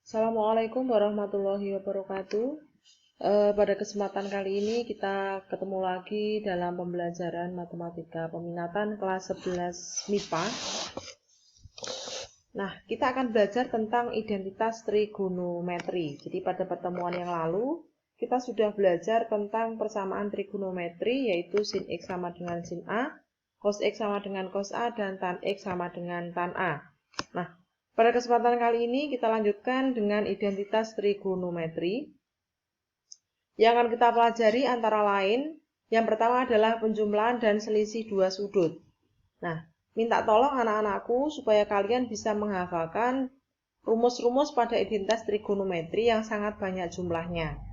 Assalamualaikum warahmatullahi wabarakatuh. Pada kesempatan kali ini kita ketemu lagi dalam pembelajaran matematika peminatan kelas 11 MIPA. Nah, kita akan belajar tentang identitas trigonometri. Jadi pada pertemuan yang lalu kita sudah belajar tentang persamaan trigonometri, yaitu sin X sama dengan sin A, cos X sama dengan cos A, dan tan X sama dengan tan A. Nah, pada kesempatan kali ini kita lanjutkan dengan identitas trigonometri. Yang akan kita pelajari antara lain, yang pertama adalah penjumlahan dan selisih dua sudut. Nah, minta tolong anak-anakku supaya kalian bisa menghafalkan rumus-rumus pada identitas trigonometri yang sangat banyak jumlahnya.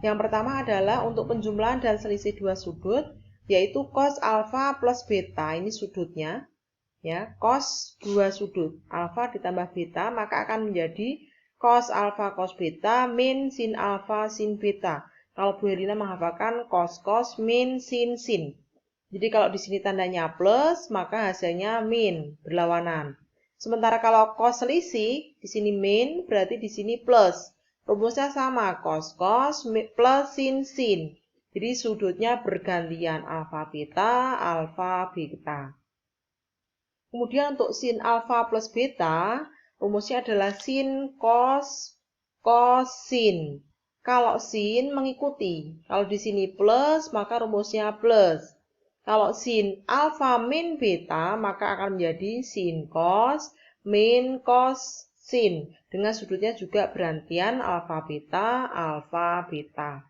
Yang pertama adalah untuk penjumlahan dan selisih dua sudut, yaitu cos alfa plus beta, ini sudutnya. Ya, cos dua sudut, alfa ditambah beta, maka akan menjadi cos alfa cos beta min sin alfa sin beta. Kalau Bu Herina menghafalkan cos min sin. Jadi kalau di sini tandanya plus, maka hasilnya min, berlawanan. Sementara kalau cos selisih, di sini min, berarti di sini plus. Rumusnya sama, cos plus sin. Jadi sudutnya bergantian alfa beta. Kemudian untuk sin alfa plus beta, rumusnya adalah sin cos sin. Kalau sin mengikuti, kalau di sini plus, maka rumusnya plus. Kalau sin alfa min beta, maka akan menjadi sin cos min cos sin. Dengan sudutnya juga bergantian alfa beta.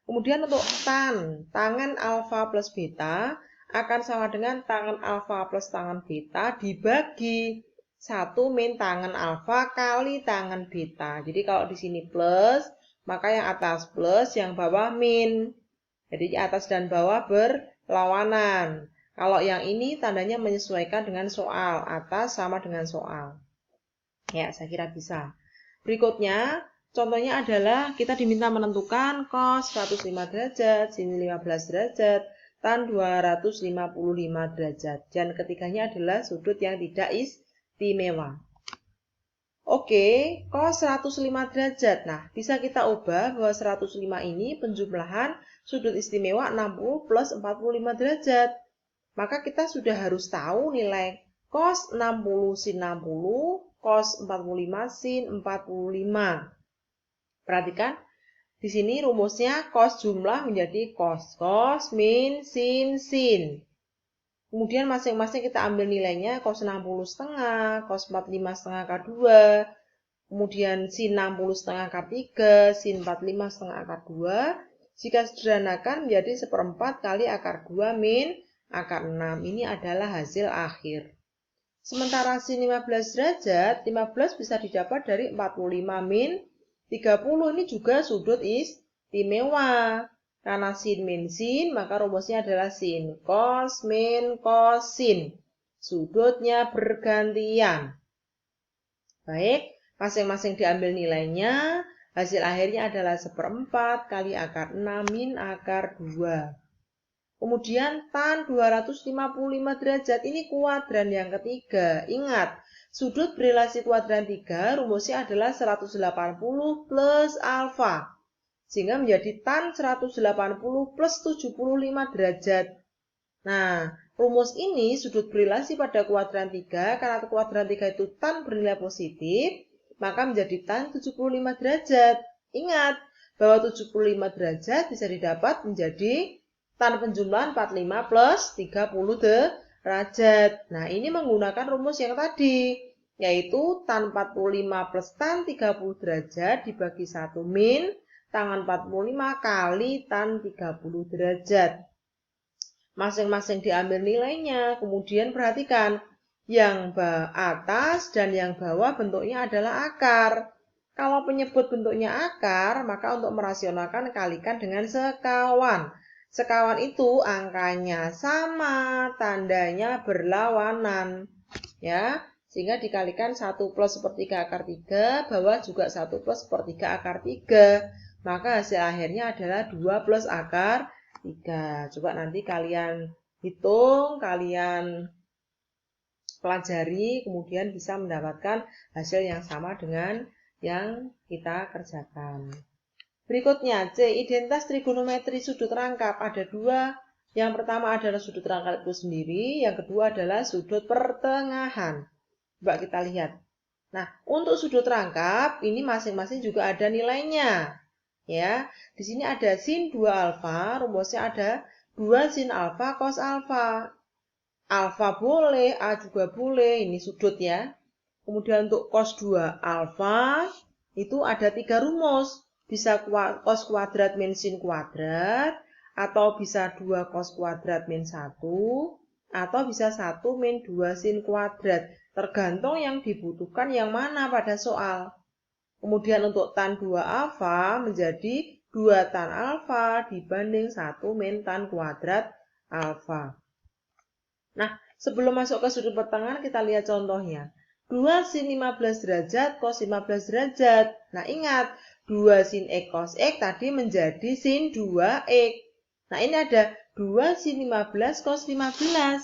Kemudian untuk tangan alfa plus beta akan sama dengan tangan alfa plus tangan beta dibagi 1 min tangan alfa kali tangan beta. Jadi kalau di sini plus, maka yang atas plus, yang bawah min. Jadi atas dan bawah berlawanan. Kalau yang ini tandanya menyesuaikan dengan soal, atas sama dengan soal. Ya, saya kira bisa. Berikutnya, contohnya adalah kita diminta menentukan cos 105 derajat, sin 15 derajat, tan 255 derajat. Dan ketiganya adalah sudut yang tidak istimewa. Oke, cos 105 derajat. Nah, bisa kita ubah bahwa 105 ini penjumlahan sudut istimewa 60 plus 45 derajat. Maka kita sudah harus tahu nilai cos 60 sin 60, cos 45 sin 45. Perhatikan, di sini rumusnya cos jumlah menjadi cos min sin. Kemudian masing-masing kita ambil nilainya, cos 60 setengah, cos 45 setengah akar 2, kemudian sin 60 setengah akar 3, sin 45 setengah akar 2. Jika sederhanakan menjadi 1/4 kali akar 2 min akar 6. Ini adalah hasil akhir. Sementara sin 15 derajat, 15 bisa didapat dari 45 min 30. Ini juga sudut istimewa. Karena sin min sin, maka rumusnya adalah sin cos min cos sin. Sudutnya bergantian. Baik, masing-masing diambil nilainya. Hasil akhirnya adalah 1/4 kali akar 6 min akar 2. Kemudian tan 255 derajat, ini kuadran yang ketiga. Ingat, sudut berelasi kuadran 3 rumusnya adalah 180 plus alfa. Sehingga menjadi tan 180 plus 75 derajat. Nah, rumus ini sudut berelasi pada kuadran 3, karena kuadran 3 itu tan bernilai positif, maka menjadi tan 75 derajat. Ingat, bahwa 75 derajat bisa didapat menjadi tan penjumlahan 45 plus 30 derajat. Nah, ini menggunakan rumus yang tadi, yaitu tan 45 plus tan 30 derajat dibagi 1 min tangan 45 kali tan 30 derajat. Masing-masing diambil nilainya. Kemudian perhatikan, yang atas dan yang bawah bentuknya adalah akar. Kalau penyebut bentuknya akar, maka untuk merasionalkan kalikan dengan sekawan. Sekawan itu angkanya sama, tandanya berlawanan. Ya, sehingga dikalikan 1 plus sepertiga akar 3, bawah juga 1 plus sepertiga akar 3. Maka hasil akhirnya adalah 2 plus akar 3. Coba nanti kalian hitung, kalian pelajari, kemudian bisa mendapatkan hasil yang sama dengan yang kita kerjakan. Berikutnya, C. Identitas trigonometri sudut rangkap. Ada dua. Yang pertama adalah sudut rangkap itu sendiri. Yang kedua adalah sudut pertengahan. Coba kita lihat. Nah, untuk sudut rangkap, ini masing-masing juga ada nilainya. Ya, di sini ada sin 2 alfa, rumusnya ada 2 sin alfa cos alfa. Alfa boleh, A juga boleh, ini sudut ya. Kemudian untuk cos 2 alfa, itu ada 3 rumus. Bisa cos kuadrat min sin kuadrat, atau bisa 2 cos kuadrat min 1, atau bisa 1 min 2 sin kuadrat. Tergantung yang dibutuhkan yang mana pada soal. Kemudian untuk tan 2 alfa menjadi 2 tan alfa dibanding 1 min tan kuadrat alfa. Nah, sebelum masuk ke sudut pertengahan kita lihat contohnya. 2 sin 15 derajat cos 15 derajat. Nah, ingat 2 sin X cos X tadi menjadi sin 2X. Nah, ini ada 2 sin 15 cos 15.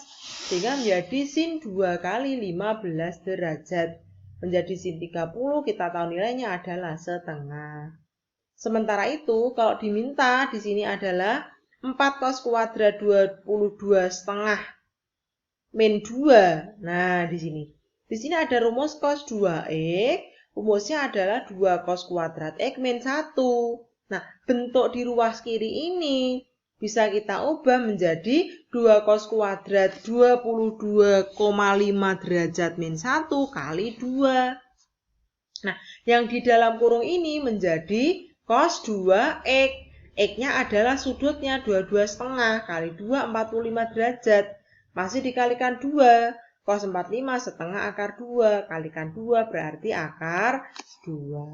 Sehingga menjadi sin 2 kali 15 derajat. Menjadi sin 30, kita tahu nilainya adalah setengah. Sementara itu, kalau diminta di sini adalah 4 cos kuadrat 22 setengah min 2. Nah, di sini. Di sini ada rumus cos 2X, rumusnya adalah 2 cos kuadrat X min 1. Nah, bentuk di ruas kiri ini bisa kita ubah menjadi 2 cos kuadrat 22,5 derajat min 1 kali 2. Nah, yang di dalam kurung ini menjadi cos 2X. X-nya adalah sudutnya 22,5 kali 2, 45 derajat. Masih dikalikan 2. Cos 45 setengah akar 2. Kalikan 2 berarti akar 2.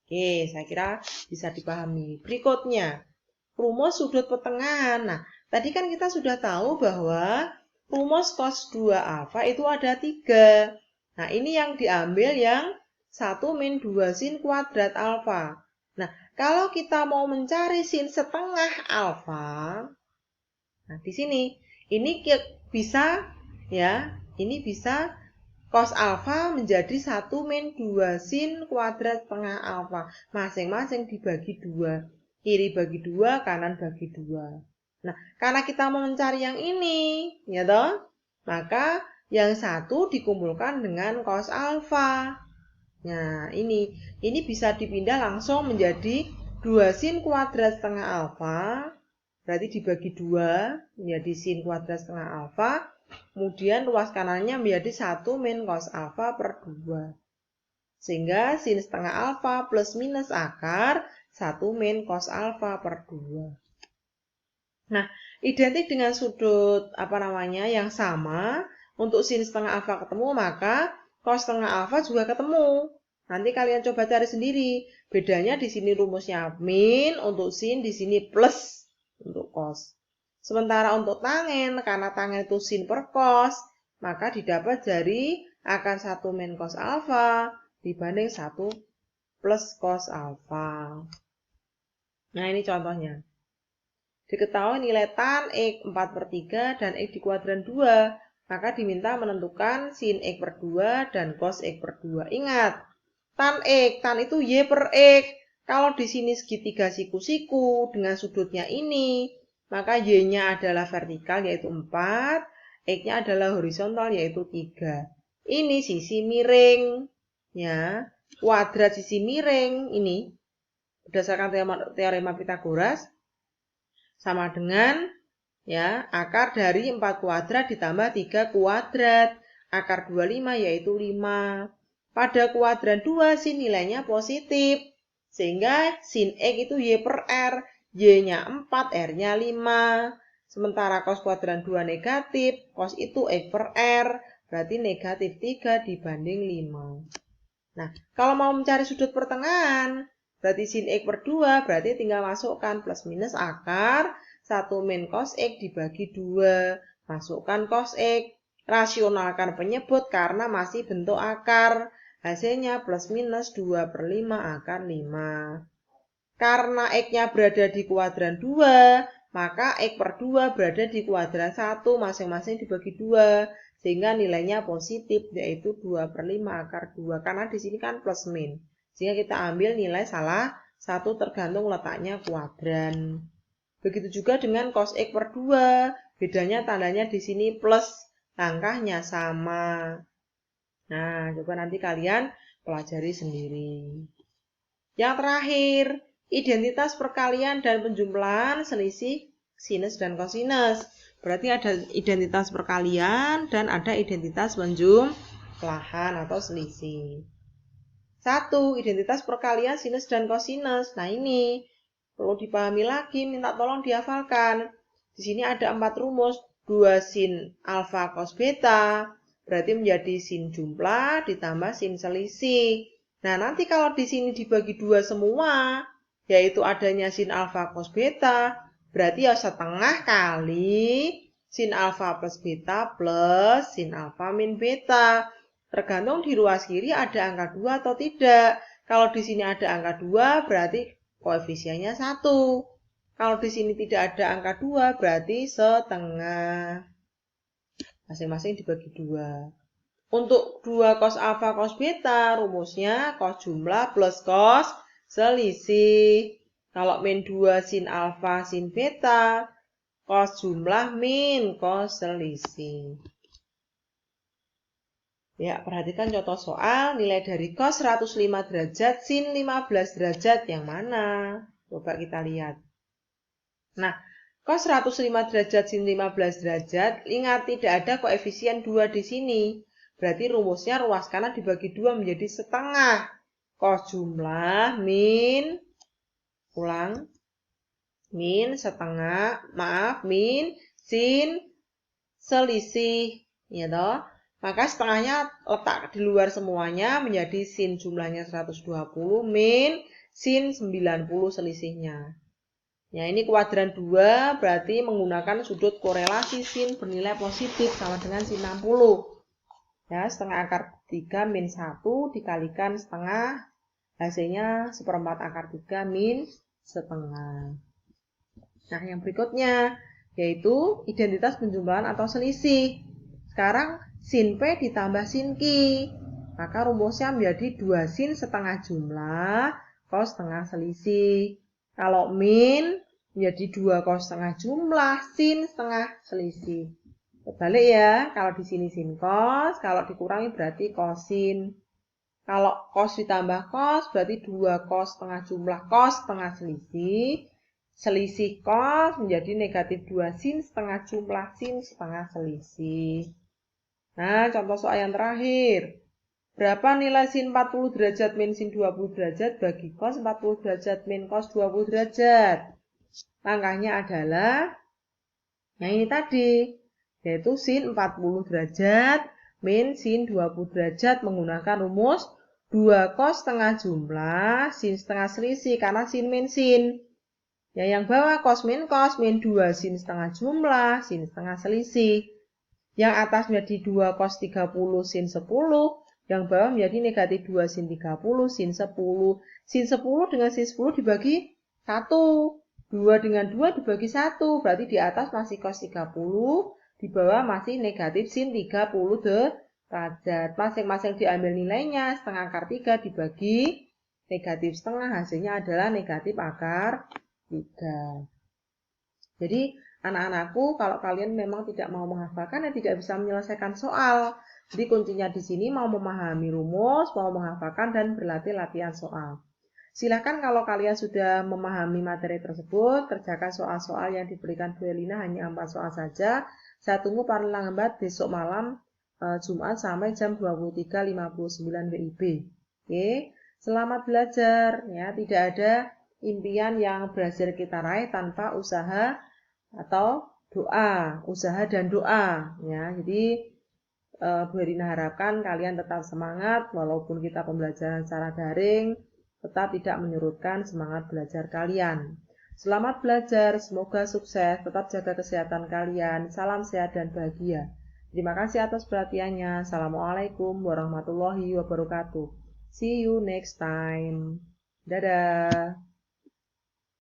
Oke, saya kira bisa dipahami. Berikutnya, rumus sudut pertengahan. Nah, tadi kan kita sudah tahu bahwa rumus cos 2 alfa itu ada 3. Nah, ini yang diambil yang 1 min 2 sin kuadrat alfa. Nah, kalau kita mau mencari sin setengah alfa, nah di sini, ini bisa, ya, ini bisa cos alfa menjadi 1 min 2 sin kuadrat setengah alfa. Masing-masing dibagi 2. Kiri bagi 2, kanan bagi 2. Nah, karena kita mau mencari yang ini, ya toh, maka yang satu dikumpulkan dengan cos alfa. Nah, ini bisa dipindah langsung menjadi 2 sin kuadrat setengah alfa. Berarti dibagi 2 menjadi sin kuadrat setengah alfa. Kemudian ruas kanannya menjadi 1 min cos alfa per 2. Sehingga sin setengah alfa plus minus akar 1 min cos alfa per 2. Nah, identik dengan sudut yang sama. Untuk sin setengah alfa ketemu, maka cos setengah alfa juga ketemu. Nanti kalian coba cari sendiri. Bedanya di sini rumusnya min untuk sin, di sini plus untuk cos. Sementara untuk tangen, karena tangen itu sin per cos, maka didapat dari akar 1 min cos alfa dibanding 1 plus cos alfa. Nah, ini contohnya. Diketahui nilai tan X 4/3 dan X di kuadran 2, maka diminta menentukan sin X per 2 dan cos X per 2. Ingat, tan X, tan itu Y per X. Kalau di sini segitiga siku-siku dengan sudutnya ini, maka Y-nya adalah vertikal yaitu 4, X-nya adalah horizontal yaitu 3. Ini sisi miring, ya. Kuadrat sisi miring ini berdasarkan teorema Pythagoras sama dengan, ya, akar dari 4 kuadrat ditambah 3 kuadrat. Akar 25 yaitu 5. Pada kuadran 2 sin nilainya positif. Sehingga sin X itu Y per R. Y-nya 4, R-nya 5. Sementara cos kuadran 2 negatif, cos itu X per R. Berarti negatif 3 dibanding 5. Nah, kalau mau mencari sudut pertengahan, berarti sin X per 2, berarti tinggal masukkan plus minus akar 1 min cos X dibagi 2. Masukkan cos X. Rasionalkan penyebut karena masih bentuk akar. Hasilnya plus minus 2/5 akar 5. Karena X-nya berada di kuadran 2, maka X per 2 berada di kuadran 1, masing-masing dibagi 2. Sehingga nilainya positif, yaitu 2/5 akar 2. Karena di sini kan plus min. Sehingga kita ambil nilai salah satu tergantung letaknya kuadran. Begitu juga dengan cos X per 2. Bedanya tandanya di sini plus, langkahnya sama. Nah, coba nanti kalian pelajari sendiri. Yang terakhir, identitas perkalian dan penjumlahan selisih sinus dan kosinus. Berarti ada identitas perkalian dan ada identitas penjumlahan atau selisih. 1. Identitas perkalian sinus dan kosinus. Nah ini perlu dipahami lagi, minta tolong dihafalkan. Di sini ada 4 rumus, 2 sin alfa cos beta, berarti menjadi sin jumlah ditambah sin selisih. Nah nanti kalau di sini dibagi 2 semua, yaitu adanya sin alfa cos beta, berarti ya setengah kali sin alfa plus beta plus sin alfa min beta. Tergantung di ruas kiri ada angka 2 atau tidak. Kalau di sini ada angka 2 berarti koefisiennya 1. Kalau di sini tidak ada angka 2 berarti setengah. Masing-masing dibagi 2. Untuk 2 cos alfa cos beta rumusnya cos jumlah plus cos selisih. Kalau min 2 sin alfa sin beta, cos jumlah min cos selisih. Ya, perhatikan contoh soal, nilai dari cos 105 derajat sin 15 derajat yang mana? Coba kita lihat. Nah, cos 105 derajat sin 15 derajat, ingat tidak ada koefisien 2 di sini. Berarti rumusnya ruas kanan dibagi 2 menjadi setengah. Cos jumlah min, min setengah, min sin selisih. Ya toh? Maka setengahnya letak di luar semuanya menjadi sin jumlahnya 120 min sin 90 selisihnya. Ya ini kuadran 2 berarti menggunakan sudut korelasi sin bernilai positif sama dengan sin 60. Ya setengah akar 3 min 1 dikalikan setengah, hasilnya seperempat akar 3 min setengah. Nah yang berikutnya yaitu identitas penjumlahan atau selisih. Sekarang sin P ditambah sin Q. Maka rumusnya menjadi 2 sin setengah jumlah cos setengah selisih. Kalau min menjadi 2 cos setengah jumlah sin setengah selisih. Terbalik ya, kalau di sini sin cos, kalau dikurangi berarti cosin. Kalau cos ditambah cos berarti 2 cos setengah jumlah cos setengah selisih. Selisih cos menjadi negatif 2 sin setengah jumlah sin setengah selisih. Nah, contoh soal yang terakhir. Berapa nilai sin 40 derajat min sin 20 derajat bagi cos 40 derajat min cos 20 derajat? Langkahnya adalah, nah ini tadi, yaitu sin 40 derajat min sin 20 derajat menggunakan rumus 2 cos setengah jumlah sin setengah selisih karena sin min sin. Ya, yang bawah cos min 2 sin setengah jumlah sin setengah selisih. Yang atas menjadi 2 cos 30 sin 10, yang bawah menjadi negatif 2 sin 30 sin 10. Sin 10 dengan sin 10 dibagi 1. 2 dengan 2 dibagi 1, berarti di atas masih cos 30, di bawah masih negatif sin 30 derajat. Masing-masing diambil nilainya, setengah akar 3 dibagi negatif setengah, hasilnya adalah negatif akar 3. Jadi anak-anakku, kalau kalian memang tidak mau menghafalkan dan tidak bisa menyelesaikan soal, jadi kuncinya di sini mau memahami rumus, mau menghafalkan dan berlatih latihan soal. Silakan kalau kalian sudah memahami materi tersebut, kerjakan soal-soal yang diberikan Bu Elina hanya 4 soal saja. Saya tunggu paling lambat besok malam Jumat sampai jam 23.59 WIB. Oke, selamat belajar ya, tidak ada impian yang berhasil kita raih tanpa usaha atau doa, usaha dan doa ya. Jadi Bu Herina harapkan kalian tetap semangat walaupun kita pembelajaran secara daring, tetap tidak menyurutkan semangat belajar kalian. Selamat belajar, semoga sukses, tetap jaga kesehatan kalian. Salam sehat dan bahagia. Terima kasih atas perhatiannya. Assalamualaikum warahmatullahi wabarakatuh. See you next time. Dadah.